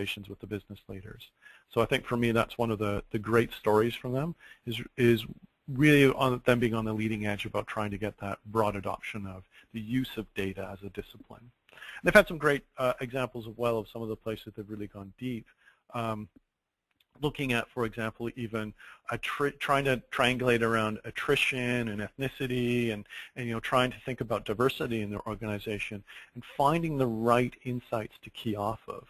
conversations with the business leaders. So I think for me that's one of the great stories from them is really on them being on the leading edge about trying to get that broad adoption of the use of data as a discipline. And they've had some great examples as well of some of the places they've really gone deep. Looking at, for example, even trying to triangulate around attrition and ethnicity, and trying to think about diversity in their organization, and finding the right insights to key off of.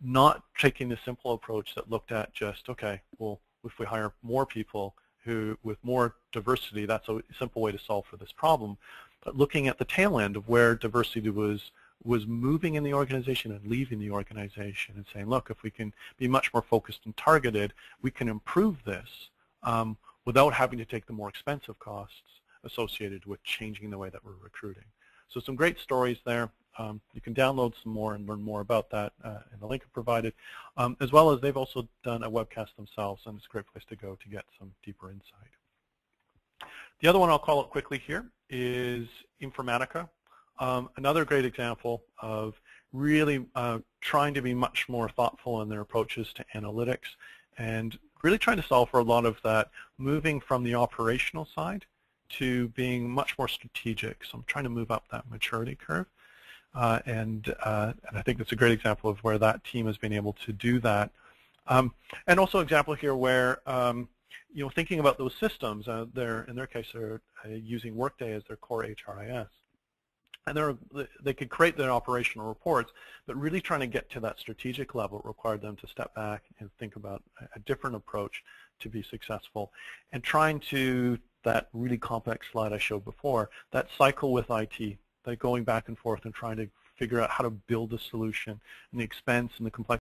Not taking the simple approach that looked at just, okay, well, if we hire more people who with more diversity, that's a simple way to solve for this problem. But looking at the tail end of where diversity was moving in the organization and leaving the organization, and saying, look, if we can be much more focused and targeted, we can improve this without having to take the more expensive costs associated with changing the way that we're recruiting. So some great stories there. You can download some more and learn more about that in the link I provided, as well as they've also done a webcast themselves, and it's a great place to go to get some deeper insight. The other one I'll call out quickly here is Informatica. Another great example of really trying to be much more thoughtful in their approaches to analytics, and really trying to solve for a lot of that, moving from the operational side to being much more strategic. So I'm trying to move up that maturity curve. And I think that's a great example of where that team has been able to do that. And also an example here where, thinking about those systems, in their case, they're using Workday as their core HRIS. And they could create their operational reports, but really trying to get to that strategic level required them to step back and think about a different approach to be successful. And trying to, that really complex slide I showed before, that cycle with IT, like going back and forth and trying to figure out how to build a solution, and the expense and the complexity